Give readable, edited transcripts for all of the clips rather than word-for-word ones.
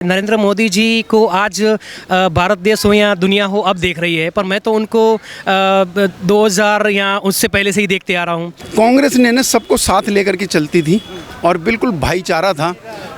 नरेंद्र मोदी जी को आज भारत देश हो या दुनिया हो अब देख रही है, पर मैं तो उनको 2000 या उससे पहले से ही देखते आ रहा हूँ। कांग्रेस ने ना सबको साथ लेकर के चलती थी और बिल्कुल भाईचारा था।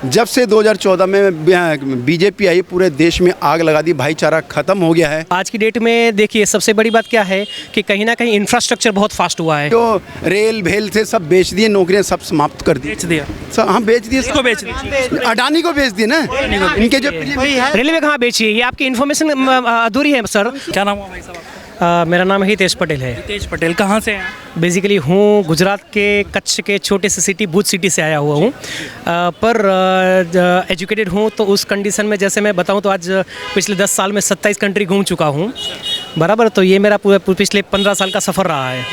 जब से 2014 में बीजेपी आई, पूरे देश में आग लगा दी, भाईचारा खत्म हो गया है। आज की डेट में देखिए सबसे बड़ी बात क्या है कि कहीं ना कहीं इंफ्रास्ट्रक्चर बहुत फास्ट हुआ है। जो रेल भेल थे सब बेच दिए, नौकरियां सब समाप्त कर दी। बेच दिया सब हाँ बेच दिए, किसको बेच दिया? अडानी को बेच दिए ना। इनके जो रेलवे कहाँ बेची है? ये आपकी इन्फॉर्मेशन अधूरी है सर। क्या नाम हुआ भाई साहब आपका? मेरा नाम हितेश पटेल है। हितेश पटेल, कहाँ से हैं? बेसिकली हूँ गुजरात के कच्छ के छोटे से सिटी भुज सिटी से आया हुआ हूँ, पर एजुकेटेड हूँ। तो उस कंडीशन में जैसे मैं बताऊँ तो आज पिछले 10 साल में 27 कंट्री घूम चुका हूँ, बराबर। तो ये मेरा पिछले 15 साल का सफ़र रहा है।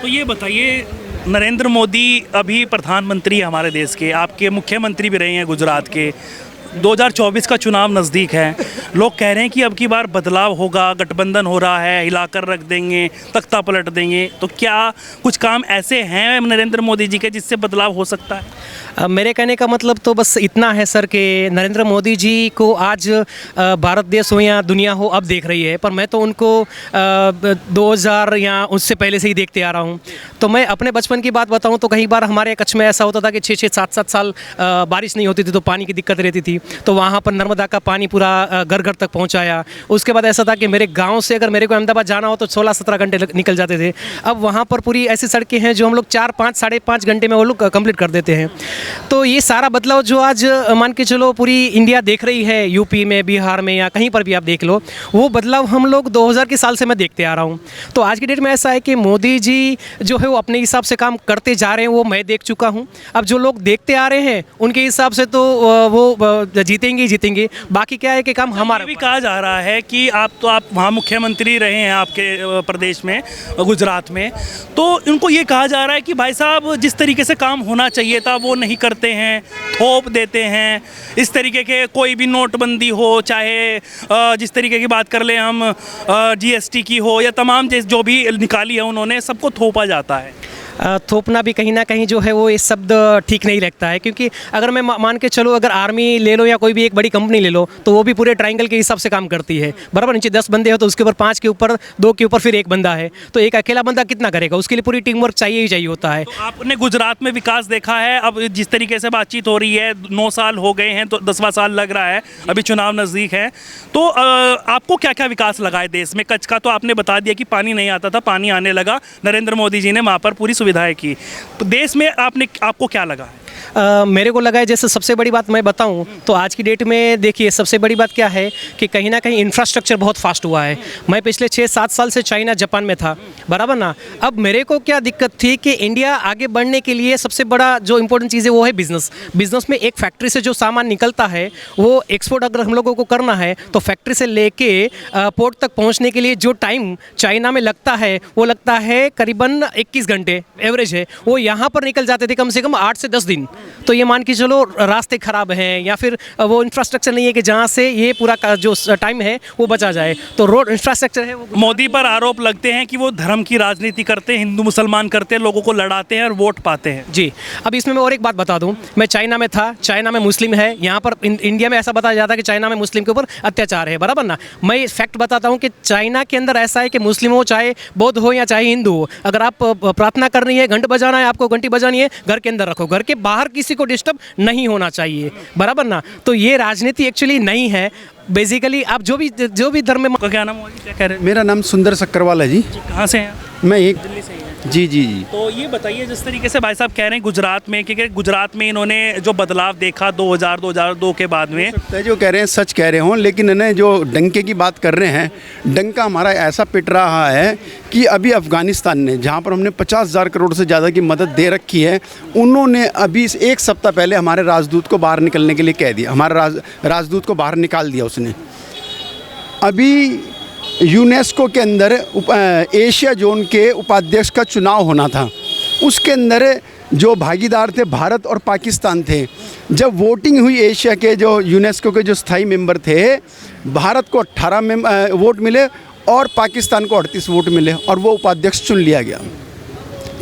तो ये बताइए, नरेंद्र मोदी अभी प्रधानमंत्री है हमारे देश के, आपके मुख्यमंत्री भी रहे हैं गुजरात के। 2024 का चुनाव नज़दीक है, लोग कह रहे हैं कि अब की बार बदलाव होगा, गठबंधन हो रहा है, हिलाकर रख देंगे, तख्ता पलट देंगे। तो क्या कुछ काम ऐसे हैं नरेंद्र मोदी जी के जिससे बदलाव हो सकता है? मेरे कहने का मतलब तो बस इतना है सर कि नरेंद्र मोदी जी को आज भारत देश हो या दुनिया हो अब देख रही है, पर मैं तो उनको 2000 या उससे पहले से ही देखते आ रहा हूँ। तो मैं अपने बचपन की बात बताऊँ तो कई बार हमारे कच्छ में ऐसा होता था कि 6-6, 7-7 साल बारिश नहीं होती थी तो पानी की दिक्कत रहती थी। तो वहाँ पर नर्मदा का पानी पूरा घर घर तक पहुँचाया। उसके बाद ऐसा था कि मेरे गाँव से अगर मेरे को अहमदाबाद जाना हो तो 16-17 घंटे निकल जाते थे। अब वहाँ पर पूरी ऐसी सड़कें हैं जो हम लोग 4-5, साढ़े 5 घंटे में वो लोग कंप्लीट कर देते हैं। तो ये सारा बदलाव जो आज मान के चलो पूरी इंडिया देख रही है, यूपी में, बिहार में या कहीं पर भी आप देख लो, वो बदलाव हम लोग 2000 के साल से मैं देखते आ रहा हूँ। तो आज की डेट में ऐसा है कि मोदी जी जो है वो अपने हिसाब से काम करते जा रहे हैं, वो मैं देख चुका हूँ। अब जो लोग देखते आ रहे हैं उनके हिसाब से तो वो जीतेंगे ही जीतेंगे। बाकी क्या है कि काम हमारा भी कहा जा रहा है कि आप वहाँ मुख्यमंत्री रहे हैं आपके प्रदेश में, गुजरात में, तो उनको ये कहा जा रहा है कि भाई साहब जिस तरीके से काम होना चाहिए था वो नहीं करते हैं, थोप देते हैं। इस तरीके के कोई भी नोटबंदी हो, चाहे जिस तरीके की बात कर ले हम जीएसटी की हो, या तमाम जो भी निकाली है उन्होंने, सबको थोपा जाता है। थोपना भी कहीं ना कहीं जो है वो ये शब्द ठीक नहीं लगता है, क्योंकि अगर मैं मान के चलो अगर आर्मी ले लो या कोई भी एक बड़ी कंपनी ले लो तो वो भी पूरे ट्रायंगल के हिसाब से काम करती है, बराबर। नीचे 10 बंदे हो तो उसके ऊपर 5 के ऊपर 2 के ऊपर फिर 1 बंदा है, तो एक अकेला बंदा कितना करेगा? उसके लिए पूरी टीम वर्क चाहिए ही चाहिए होता है। तो आपने गुजरात में विकास देखा है। अब जिस तरीके से बातचीत हो रही है, 9 साल हो गए हैं तो 10वां साल लग रहा है, अभी चुनाव नज़दीक है, तो आपको क्या क्या विकास लगा है देश में? कच्छ का तो आपने बता दिया कि पानी नहीं आता था, पानी आने लगा, नरेंद्र मोदी जी ने वहाँ पर पूरी सुविधाएं की। तो देश में आपको क्या लगा है? मेरे को लगा है, जैसे सबसे बड़ी बात मैं बताऊं तो आज की डेट में देखिए सबसे बड़ी बात क्या है कि कहीं ना कहीं इंफ्रास्ट्रक्चर बहुत फास्ट हुआ है। मैं पिछले 6-7 साल से चाइना, जापान में था, बराबर ना। अब मेरे को क्या दिक्कत थी कि इंडिया आगे बढ़ने के लिए सबसे बड़ा जो इंपॉर्टेंट चीज़ है वो है बिज़नेस। बिज़नेस में एक फैक्ट्री से जो सामान निकलता है वो एक्सपोर्ट अगर हम लोगों को करना है तो फैक्ट्री से लेके पोर्ट तक पहुँचने के लिए जो टाइम चाइना में लगता है वो लगता है करीबन 21 घंटे एवरेज है, वो यहाँ पर निकल जाते थे कम से कम 8 से 10 दिन। तो ये मान के चलो रास्ते ख़राब हैं या फिर वो इंफ्रास्ट्रक्चर नहीं है कि जहाँ से ये पूरा जो टाइम है वो बचा जाए। तो रोड इंफ्रास्ट्रक्चर है वो। मोदी पर आरोप लगते हैं कि वो धर्म की राजनीति करते हैं, हिंदू मुसलमान करते हैं, लोगों को लड़ाते हैं और वोट पाते हैं। जी, अब इसमें मैं और एक बात बता दूं, मैं चाइना में था, चाइना में मुस्लिम है, यहाँ पर इंडिया में ऐसा बताया जाता है कि चाइना में मुस्लिम के ऊपर अत्याचार है, बराबर ना। मैं फैक्ट बताता हूँ कि चाइना के अंदर ऐसा है कि मुस्लिम हो, चाहे बौद्ध हो या चाहे हिंदू हो, अगर आप प्रार्थना करनी है, घंट बजाना है, आपको घंटी बजानी है, घर के अंदर रखो, घर के बाहर किसी को डिस्टर्ब नहीं होना चाहिए, बराबर ना। तो ये राजनीति एक्चुअली नहीं है। बेसिकली आप जो भी धर्म में। क्या नाम हुआ जी? क्या कह रहे हैं? मेरा नाम सुंदर सक्करवाल है जी। कहाँ से हैं? मैं एक दिल्ली से ही हैं। जी जी जी। तो ये बताइए, जिस तरीके से भाई साहब कह रहे हैं गुजरात में, क्योंकि गुजरात में इन्होंने जो बदलाव देखा 2002 के बाद में, जो कह रहे हैं सच कह रहे हों, लेकिन इन्हें जो डंके की बात कर रहे हैं, डंका हमारा ऐसा पिट रहा है कि अभी अफगानिस्तान ने, जहाँ पर हमने 50,000 करोड़ से ज़्यादा की मदद दे रखी है, उन्होंने अभी 1 सप्ताह पहले हमारे राजदूत को बाहर निकलने के लिए कह दिया। हमारा राजदूत को बाहर निकाल दिया उसने। अभी यूनेस्को के अंदर एशिया जोन के उपाध्यक्ष का चुनाव होना था, उसके अंदर जो भागीदार थे भारत और पाकिस्तान थे। जब वोटिंग हुई एशिया के जो यूनेस्को के जो स्थायी मेंबर थे, भारत को 18 वोट मिले और पाकिस्तान को 38 वोट मिले और वो उपाध्यक्ष चुन लिया गया।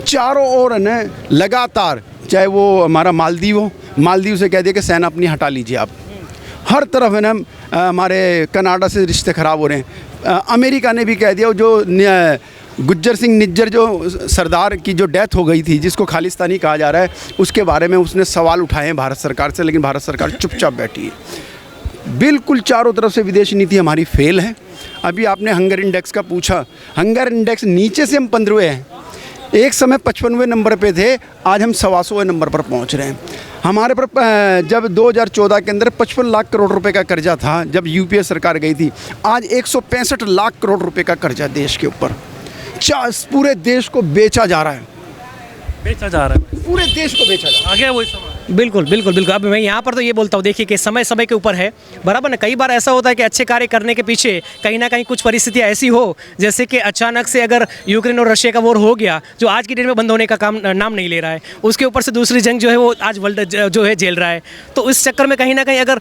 चारों ओर ने लगातार, चाहे वो हमारा मालदीव हो, मालदीव से कह दिया कि सेना अपनी हटा लीजिए आप, हर तरफ है ना हमारे कनाडा से रिश्ते ख़राब हो रहे हैं। अमेरिका ने भी कह दिया, जो गुज्जर सिंह निज्जर जो सरदार की जो डेथ हो गई थी, जिसको खालिस्तानी कहा जा रहा है, उसके बारे में उसने सवाल उठाए हैं भारत सरकार से, लेकिन भारत सरकार चुपचाप बैठी है। बिल्कुल चारों तरफ से विदेश नीति हमारी फेल है। अभी आपने हंगर इंडेक्स का पूछा, हंगर इंडेक्स नीचे से हम 15वें हैं। एक समय 55वें नंबर पे थे, आज हम 125वें नंबर पर पहुंच रहे हैं। हमारे पर जब 2014 के अंदर 55 लाख करोड़ रुपए का कर्जा था, जब यूपीए सरकार गई थी, आज 165 लाख करोड़ रुपए का कर्जा देश के ऊपर। पूरे देश को बेचा जा रहा है, पूरे देश को बेचा जा रहा है। आगे वही सवाल। बिल्कुल बिल्कुल बिल्कुल। अब मैं यहाँ पर तो ये बोलता हूँ, देखिए कि समय समय के ऊपर है, बराबर ना। कई बार ऐसा होता है कि अच्छे कार्य करने के पीछे कहीं ना कहीं कुछ परिस्थितियाँ ऐसी हो, जैसे कि अचानक से अगर यूक्रेन और रशिया का वॉर हो गया, जो आज की डेट में बंद होने का काम नाम नहीं ले रहा है, उसके ऊपर से दूसरी जंग जो है वो आज वर्ल्ड जो है झेल रहा है। तो इस चक्कर में कहीं ना कहीं अगर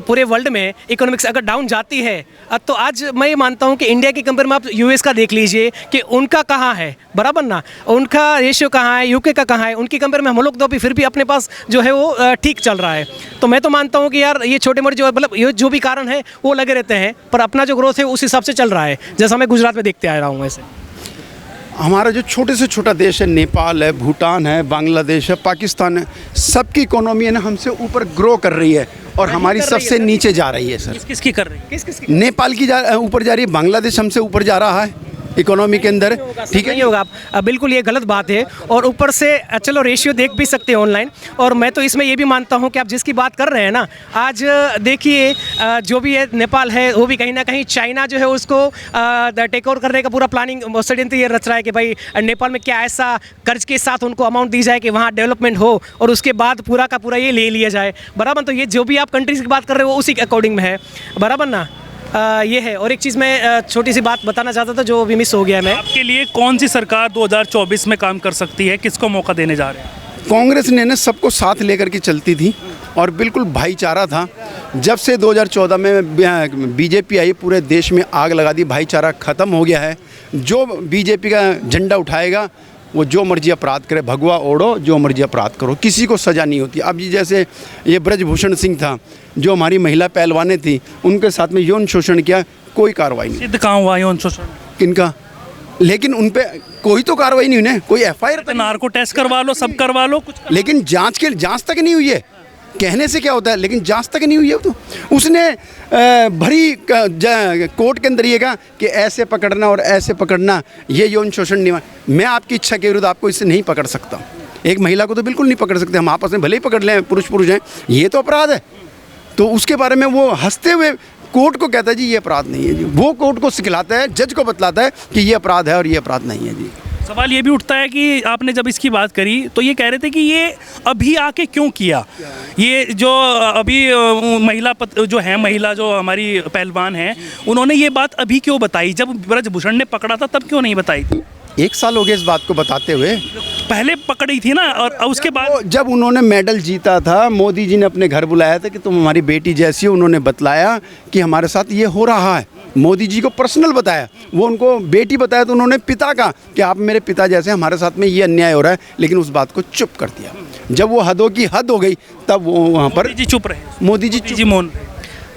पूरे वर्ल्ड में इकोनॉमिक्स अगर डाउन जाती है, तो आज मैं ये मानता हूँ कि इंडिया की कंपेयर में आप यूएस का देख लीजिए कि उनका कहाँ है, बराबर ना, उनका रेशियो कहाँ है, यूके का कहाँ है, उनकी कंपेयर में हम लोग तो अभी फिर भी अपने पास जो है वो ठीक चल रहा है। तो मैं तो मानता हूँ कि यार ये छोटे मोटे जो मतलब ये जो भी कारण है वो लगे रहते हैं, पर अपना जो ग्रोथ है उस हिसाब से चल रहा है, जैसा मैं गुजरात में देखते आ रहा हूँ। वैसे हमारा जो छोटे से छोटा देश है, नेपाल है, भूटान है, बांग्लादेश है, पाकिस्तान है, सबकी इकोनॉमी है ना हमसे ऊपर ग्रो कर रही है और हमारी सबसे नीचे जा रही है। सर किसकी कर रही है? किस नेपाल की ऊपर जा रही है, बांग्लादेश हमसे ऊपर जा रहा है इकोनॉमी के अंदर। ठीक है, नहीं होगा आप बिल्कुल, ये गलत बात है। और ऊपर से चलो रेशियो देख भी सकते हैं ऑनलाइन, और मैं तो इसमें ये भी मानता हूँ कि आप जिसकी बात कर रहे हैं ना, आज देखिए जो भी है नेपाल है, वो भी कहीं ना कहीं चाइना जो है उसको टेक ओवर करने का पूरा प्लानिंग षड्यंत्र ये रच रहा है कि भाई नेपाल में क्या ऐसा कर्ज के साथ उनको अमाउंट दी जाए कि वहाँ डेवलपमेंट हो और उसके बाद पूरा का पूरा ये ले लिया जाए, बराबर। तो ये जो भी आप कंट्रीज की बात कर रहे हो वो उसी के अकॉर्डिंग में है, बराबर ना। ये है। और एक चीज़ मैं छोटी सी बात बताना चाहता था जो अभी मिस हो गया। मैं आपके लिए कौन सी सरकार 2024 में काम कर सकती है, किसको मौका देने जा रहे हैं? कांग्रेस ने ना सबको साथ लेकर के चलती थी और बिल्कुल भाईचारा था। जब से 2014 में बीजेपी आई, पूरे देश में आग लगा दी, भाईचारा ख़त्म हो गया है। जो बीजेपी का झंडा उठाएगा वो जो मर्जी अपराध करे, भगवा ओढ़ो, जो मर्जी अपराध करो, किसी को सज़ा नहीं होती। अब जैसे ये ब्रजभूषण सिंह था, जो हमारी महिला पहलवानें थी, उनके साथ में यौन शोषण किया, कोई कार्रवाई नहीं। सिद्ध कहाँ हुआ यौन शोषण? किनका? लेकिन उन पे कोई तो कार्रवाई नहीं हुई, कोई एफआईआर तो नार्को टेस्ट करवा लो, सब करवा लो, कुछ लेकिन जांच तक नहीं हुई है। कहने से क्या होता है, लेकिन जांच तक नहीं हुई है। तो उसने भरी कोर्ट के अंदर ये कहा कि ऐसे पकड़ना और ऐसे पकड़ना ये यौन शोषण नहीं। मैं आपकी इच्छा के विरुद्ध आपको इससे नहीं पकड़ सकता। एक महिला को तो बिल्कुल नहीं पकड़ सकते, हम आपस में भले ही पकड़ लें, पुरुष हैं, ये तो अपराध है। तो उसके बारे में वो हंसते हुए कोर्ट को कहता है जी ये अपराध नहीं है जी। वो कोर्ट को सिखलाता है, जज को बतलाता है कि ये अपराध है और ये अपराध नहीं है जी। सवाल ये भी उठता है कि आपने जब इसकी बात करी तो ये कह रहे थे कि ये अभी आके क्यों किया, ये जो अभी महिला जो हमारी पहलवान है, उन्होंने ये बात अभी क्यों बताई? जब ब्रजभूषण ने पकड़ा था तब क्यों नहीं बताई थी? 1 साल हो गया इस बात को बताते हुए। पहले पकड़ी थी ना, और उसके बाद जब उन्होंने मेडल जीता था, मोदी जी ने अपने घर बुलाया था कि तुम हमारी बेटी जैसी हो। उन्होंने बतलाया कि हमारे साथ ये हो रहा है, मोदी जी को पर्सनल बताया। वो उनको बेटी बताया तो उन्होंने पिता का कि आप मेरे पिता जैसे, हमारे साथ में ये अन्याय हो रहा है, लेकिन उस बात को चुप कर दिया। जब वो हदों की हद हो गई तब वो वहाँ पर चुप रहे, मोदी जी मौन रहे।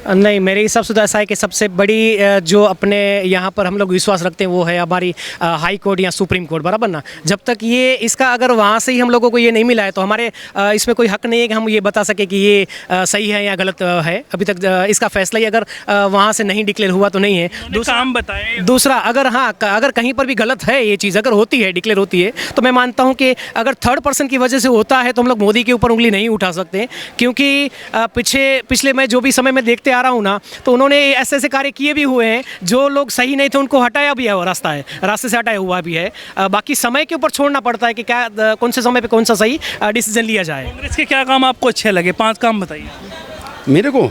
नहीं, मेरे हिसाब से तो ऐसा है कि सबसे बड़ी जो अपने यहाँ पर हम लोग विश्वास रखते हैं वो है हमारी हाई कोर्ट या सुप्रीम कोर्ट, बराबर ना। जब तक ये इसका अगर वहाँ से ही हम लोगों को ये नहीं मिला है तो हमारे इसमें कोई हक नहीं है कि हम ये बता सके कि ये सही है या गलत है। अभी तक इसका फैसला ही अगर वहाँ से नहीं डिक्लेयर हुआ तो नहीं है। दूसरा अगर कहीं पर भी गलत है ये चीज़, अगर होती है, डिक्लेयर होती है, तो मैं मानता हूँ कि अगर थर्ड पर्सन की वजह से होता है तो हम लोग मोदी के ऊपर उंगली नहीं उठा सकते, क्योंकि पिछले मैं जो भी समय में देखते आ रहा हूँ ना, तो उन्होंने ऐसे कार्य किए भी हुए हैं जो लोग सही नहीं थे उनको हटाया भी है, वो रास्ते से हटाया हुआ भी है। बाकी समय के ऊपर छोड़ना पड़ता है कि क्या कौन से समय पे कौन सा सही डिसीजन लिया जाए। कांग्रेस के क्या काम आपको अच्छे लगे? 5 काम बताइए। मेरे को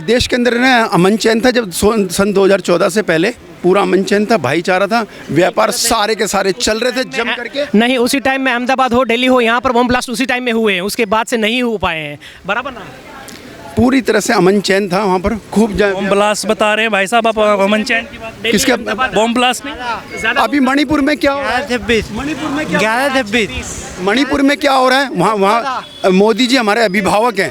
देश के अंदर ना अमन चैन था। जब सन 2014 से पहले पूरा अमन चैन था, भाईचारा था, व्यापार सारे के सारे चल रहे थे जम करके। नहीं, उसी टाइम में अहमदाबाद हो, दिल्ली हो, यहाँ पर बम ब्लास्ट उसी टाइम में हुए हैं, उसके बाद से नहीं हो पाए हैं, बराबर ना। पूरी तरह से अमन चैन था वहाँ पर। खूब बम ब्लास्ट बता रहे हैं भाई साहब आप, अमन चैन की बात? किसका बम ब्लास्ट नहीं? अभी मणिपुर में क्या हो रहा है? 11-26 मणिपुर में क्या हो रहा है? वहाँ मोदी जी हमारे अभिभावक हैं,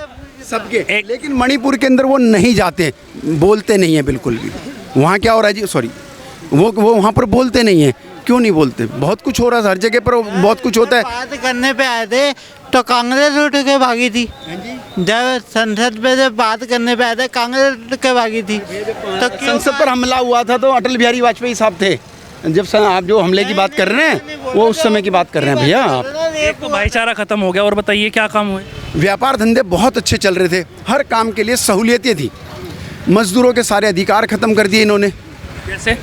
सबके, लेकिन मणिपुर के अंदर वो नहीं जाते, बोलते नहीं है बिल्कुल भी। वहाँ क्या हो रहा है जी, सॉरी, वो वहाँ पर बोलते नहीं है। क्यों नहीं बोलते? बहुत कुछ हो रहा है हर जगह पर, बहुत कुछ होता है। बात करने पे आए थे तो कांग्रेस उठ के भागी थी। जब संसद पे जब बात करने पे आए थे कांग्रेस उठ के भागी थी। तो संसद पर हमला हुआ था तो अटल बिहारी वाजपेयी साहब थे। जब आप जो हमले की बात कर रहे हैं वो उस समय की बात कर रहे हैं भैया आप। एक तो भाईचारा खत्म हो गया, और बताइए क्या काम हुए? व्यापार धंधे बहुत अच्छे चल रहे थे, हर काम के लिए सहूलियतें थी। मजदूरों के सारे अधिकार खत्म कर दिए इन्होंने, कैसे?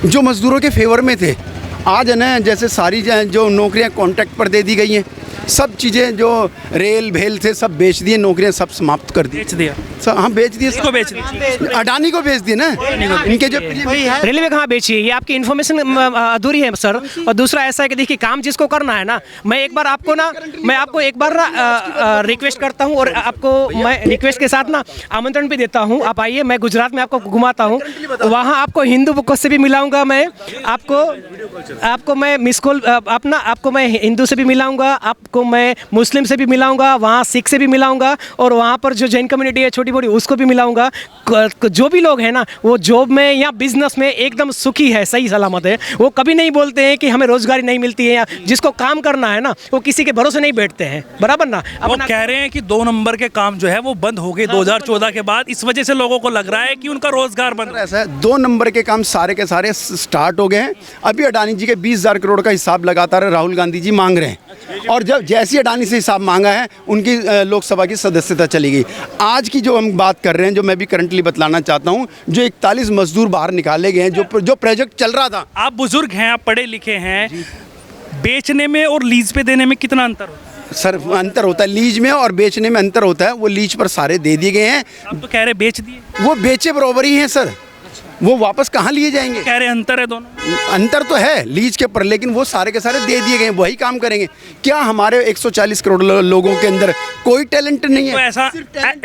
जो मजदूरों के फेवर में थे। आज है ना, जैसे सारी जो नौकरियां कॉन्ट्रैक्ट पर दे दी गई हैं, सब चीज़ें जो रेल भेल थे सब बेच दिए, नौकरियां सब समाप्त कर दी। बेच दिया? हाँ बेच दिए। किसको बेच दिया? अडानी को बेच दिए ना, इनके जो रेलवे कहाँ बेची है? ये आपकी इन्फॉर्मेशन अधूरी है सर। और दूसरा ऐसा है कि देखिए, काम जिसको करना है ना, मैं आपको एक बार रिक्वेस्ट करता हूँ, और आपको मैं रिक्वेस्ट के साथ ना आमंत्रण भी देता हूँ। आप आइए, मैं गुजरात में आपको घुमाता हूँ, वहाँ आपको हिंदू बुक से भी मिलाऊंगा, मैं आपको मैं मिस कॉल अपना आपको मैं हिंदू से भी मिलाऊंगा, आपको मैं मुस्लिम से भी मिलाऊंगा, वहाँ सिख से भी मिलाऊंगा, और वहाँ पर जो जैन कम्युनिटी है छोटी बड़ी उसको भी मिलाऊंगा। जो भी लोग हैं ना, वो जॉब में या बिजनेस में एकदम सुखी है, सही सलामत है। वो कभी नहीं बोलते हैं कि हमें रोजगारी नहीं मिलती है, या जिसको काम करना है ना वो किसी के भरोसे नहीं बैठते हैं, बराबर ना। वो कह रहे हैं कि 2 नंबर के काम जो है वो बंद हो गए 2014 के बाद, इस वजह से लोगों को लग रहा है कि उनका रोजगार बंद। ऐसा है, 2 नंबर के काम सारे के सारे स्टार्ट हो गए हैं। अभी अडानी जी के 20,000 करोड़ का हिसाब लगातार राहुल गांधी जी मांग रहे हैं, और जब जैसी अडानी से हिसाब मांगा है उनकी लोकसभा की सदस्यता चली गई। आज की जो हम बात कर रहे हैं, जो मैं भी करंटली बतलाना चाहता हूं, जो 41 मजदूर बाहर निकाले गए हैं, जो प्रोजेक्ट चल रहा था। आप बुजुर्ग हैं, आप पढ़े लिखे हैं, बेचने में और लीज पे देने में कितना अंतर होता है? सर अंतर होता है, लीज में और बेचने में अंतर होता है। वो लीज पर सारे दे दिए गए हैं। आप तो कह रहे बेच दिए। वो बेचे बराबर ही हैं सर, वो वापस कहाँ लिए जाएंगे? कह रहे अंतर है दोनों। अंतर तो है लीज के ऊपर, लेकिन वो सारे के सारे दे दिए गए हैं, वही काम करेंगे। क्या हमारे 140 करोड़ लोगों के अंदर कोई टैलेंट नहीं है? तो ऐसा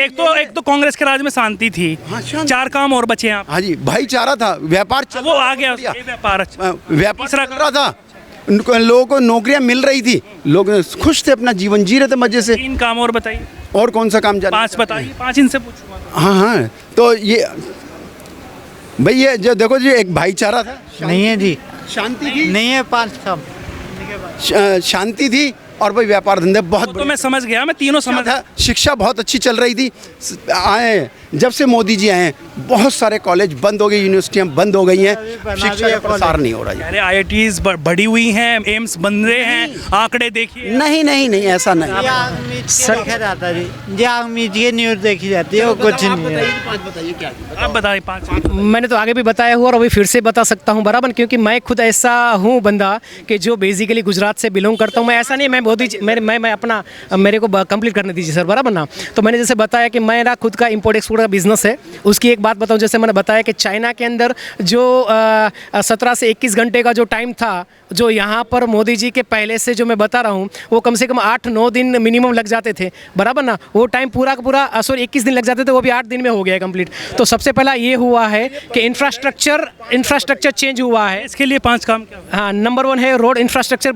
एक तो कांग्रेस के राज में शांति थी। हाँ, शांति। 4 काम और बचे हैं। हाँ जी, भाईचारा था, व्यापार वो आ गया, व्यापार चल रहा था, लोगों को नौकरियां मिल रही थी, लोग खुश थे, अपना जीवन जी रहे थे मजे से। 3 काम और बताइए। और कौन सा काम? 5 बताइए, 5 इनसे पूछूंगा। हाँ, तो ये भाई, ये जो देखो जी, एक भाईचारा था, नहीं है जी, शांति थी, नहीं है 5 काम। शांति थी, और भाई व्यापार धंधे बहुत तो मैं समझ गया, मैं तीनों समझ था। शिक्षा बहुत अच्छी चल रही थी। आए जब से मोदी जी आए हैं, बहुत सारे कॉलेज बंद हो गए, यूनिवर्सिटियां बंद हो गई हैं, शिक्षा का प्रसार नहीं हो रहा है। अरे IITs बढ़ी हुई हैं, एम्स बन रहे हैं, आंकड़े देखिए। नहीं नहीं नहीं, ऐसा नहीं। देखा जाता जी, ये न्यूज़ देखी जाती है, वो कुछ नहीं है। आप बताइए 5। मैंने तो आगे भी बताया हुआ, और अभी फिर से बता सकता हूँ, बराबर, क्योंकि मैं खुद ऐसा हूँ बंदा कि जो बेसिकली गुजरात से बिलोंग करता हूँ। मैं ऐसा नहीं, मैं मैं अपना मेरे को कंप्लीट करने दीजिए सर, बराबर ना। तो मैंने जैसे बताया कि मेरा खुद का इंपोर्ट एक्सपोर्ट का बिजनेस है। उसकी एक बात बताऊं, जैसे मैंने बताया कि चाइना के अंदर जो 17 से 21 घंटे का जो टाइम था, जो यहाँ पर मोदी जी के पहले से जो मैं बता रहा हूँ, वो कम से कम 8-9 दिन मिनिमम लग जाते थे, बराबर ना। वो टाइम पूरा का पूरा 21 दिन लग जाते थे, वो भी 8 दिन में हो गया कंप्लीट। तो सबसे पहला ये हुआ है कि इंफ्रास्ट्रक्चर चेंज हुआ है। इसके लिए 5 काम क्या? हाँ, नंबर 1 है रोड इंफ्रास्ट्रक्चर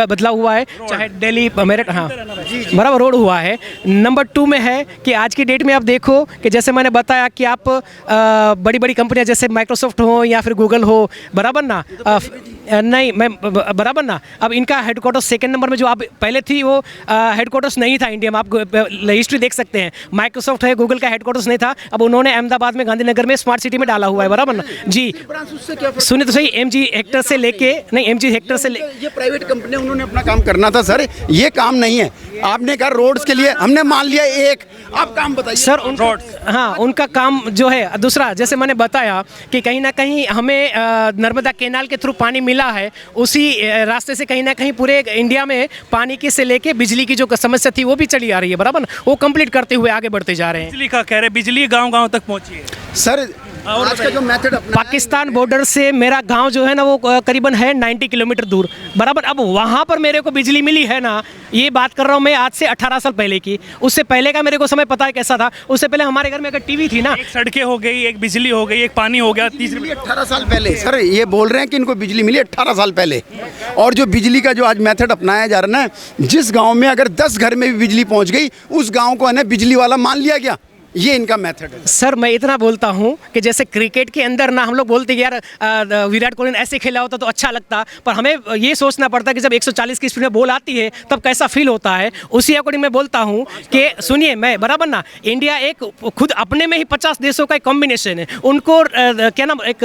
बदला हुआ है, चाहे दिल्ली मेरठ, हाँ बराबर रोड हुआ है। नंबर 2 में है कि आज की डेट में आप देखो कि जैसे मैंने बताया कि आप बड़ी बड़ी कंपनियां जैसे माइक्रोसॉफ्ट हो या फिर गूगल हो, बराबर ना, नहीं मैं बराबर ना, अब इनका हेडक्वार्टर्स 2nd नंबर में जो आप पहले थी, वो हेडक्वार्टर्स नहीं था इंडिया में। आप हिस्ट्री देख सकते हैं, माइक्रोसॉफ्ट है, गूगल का हेडक्वार्टर्स नहीं था, अब उन्होंने अहमदाबाद में गांधीनगर में स्मार्ट सिटी में डाला हुआ है, बराबर ना जी। सुनिए तो सही, MG हेक्टर से लेके, नहीं MG हेक्टर से ये प्राइवेट कंपनी, उन्होंने अपना काम करना था सर, ये काम नहीं है। आपने कहा रोड्स के लिए हमने मान लिया एक, आप काम बताइए सर। हाँ, उनका काम जो है। दूसरा, जैसे मैंने बताया कि कहीं ना कहीं हमें नर्मदा कैनाल के थ्रू पानी मिला है, उसी रास्ते से कहीं ना कहीं पूरे इंडिया में पानी की से लेके बिजली की जो समस्या थी वो भी चली आ रही है, बराबर ना। वो कंप्लीट करते हुए आगे बढ़ते जा रहे हैं। बिजली का कह रहे, बिजली गांव-गांव तक पहुंची है सर। आज का जो मेथड अपना पाकिस्तान बॉर्डर से मेरा गांव जो है ना वो करीबन है 90 किलोमीटर दूर बराबर। अब वहाँ पर मेरे को बिजली मिली है ना, ये बात कर रहा हूँ मैं आज से 18 साल पहले की। उससे पहले का मेरे को समय पता है कैसा था। उससे पहले हमारे घर में अगर टीवी थी ना, एक सड़कें हो गई, एक बिजली हो गई, एक पानी हो गया, तीसरी 18 साल पहले सर ये बोल रहे हैं कि इनको बिजली मिली 18 साल पहले। और जो बिजली का जो आज मेथड अपनाया जा रहा है ना, जिस गांव में अगर 10 घर में भी बिजली पहुंच गई, उस गांव को है ना बिजली वाला मान लिया गया। ये इनका मेथड है। सर मैं इतना बोलता हूँ कि जैसे क्रिकेट के अंदर ना हम लोग बोलते हैं यार विराट कोहली ने ऐसे खेला होता तो अच्छा लगता, पर हमें ये सोचना पड़ता है कि जब 140 की स्पीड में बॉल आती है तब कैसा फील होता है। उसी अकॉर्डिंग मैं बोलता हूँ कि सुनिए मैं बराबर ना, इंडिया एक खुद अपने में ही 50 देशों का एक कॉम्बिनेशन है। उनको क्या नाम एक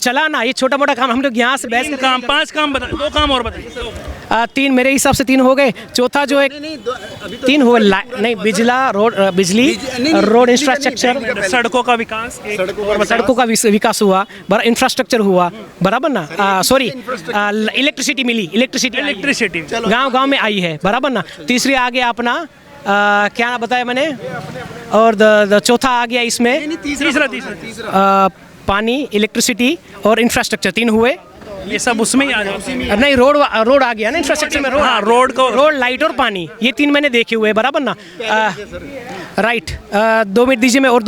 चलाना ये छोटा मोटा काम हम लोग यहाँ से तीन काम, 5 काम बता, 2 काम और बताइए। 3 मेरे हिसाब से 3 हो गए। चौथा जो एक 3 हुआ नहीं, बिजली रोड इंफ्रास्ट्रक्चर, सड़कों का विकास, सड़कों का विकास हुआ, इंफ्रास्ट्रक्चर हुआ बराबर ना, सॉरी इलेक्ट्रिसिटी मिली, इलेक्ट्रिसिटी गांव गांव में आई है बराबर ना। तीसरी आ गया अपना क्या बताया मैंने, और चौथा आ गया इसमें तीसरा पानी, इलेक्ट्रिसिटी और इंफ्रास्ट्रक्चर 3 हुए। ये सब उसमें ही आ जाए। नहीं रोड आ गया ना, इंफ्रास्ट्रक्चर में रोड। हाँ, रोड लाइट और पानी, ये 3 मैंने देखे हुए बराबर ना। राइट 2 मिनट दीजिए मैं और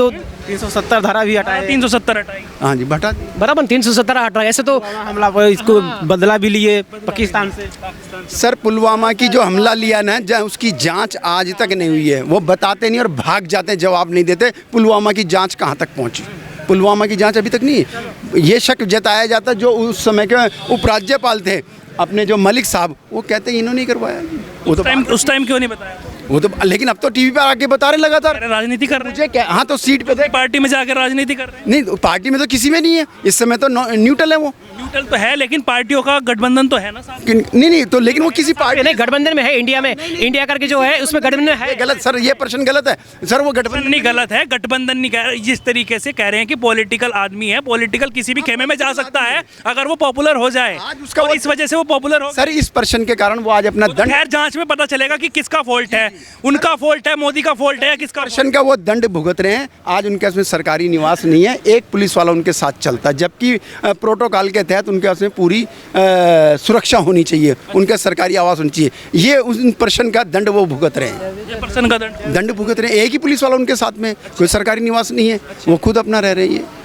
370 धारा भी हटाए, 370 हटाई। हाँ जी बटा बराबर 317 हटा। ऐसे तो हमला इसको बदला भी लिए पाकिस्तान से। सर पुलवामा की जो हमला लिया ना, उसकी जांच आज तक नहीं हुई है। वो बताते नहीं और भाग जाते, जवाब नहीं देते। पुलवामा की जांच कहाँ तक पहुँची? पुलवामा की जांच अभी तक नहीं है। ये शक जताया जाता जो उस समय के उपराज्यपाल थे अपने जो मलिक साहब, वो कहते हैं इन्होंने करवाया। वो तो उस टाइम क्यों नहीं बताया? वो तो लेकिन अब तो टीवी पर आके बता रहे लगातार राजनीति कर रहे मुझे क्या। हाँ तो सीट पे थे, पार्टी में जाकर राजनीति कर रहे हैं। नहीं पार्टी में तो किसी में नहीं है इस समय, तो न्यूट्रल है वो। न्यूट्रल तो है लेकिन पार्टियों का गठबंधन तो है ना साथ। नहीं तो लेकिन वो किसी पार्टी नहीं गठबंधन में है। इंडिया में इंडिया करके जो है उसमें गठबंधन है। गलत सर, ये प्रश्न गलत है सर। वो गठबंधन नहीं गलत है, गठबंधन नहीं कह रहे। जिस तरीके से कह रहे हैं कि पॉलिटिकल आदमी है, पॉलिटिकल किसी भी खेमे में जा सकता है अगर वो पॉपुलर हो जाए। आज उसका और इस वजह से वो पॉपुलर हो सर, इस प्रश्न के कारण वो आज अपना दंड, खैर जांच में पता चलेगा कि किसका फॉल्ट है, उनका फॉल्ट है, मोदी का फॉल्ट है, किसका प्रश्न का वो दंड भुगत रहे हैं। आज उनके उसमें सरकारी निवास नहीं है, एक पुलिस वाला उनके साथ चलता है, जबकि प्रोटोकॉल के तहत उनके उसमें पूरी सुरक्षा होनी चाहिए, उनका सरकारी आवास होनी चाहिए। ये उस प्रश्न का दंड वो भुगत रहे हैं, ये पर्सन का दंड भुगत रहे हैं। एक ही पुलिस वाला उनके साथ में, कोई सरकारी निवास नहीं है, वो खुद अपना रह रहे हैं।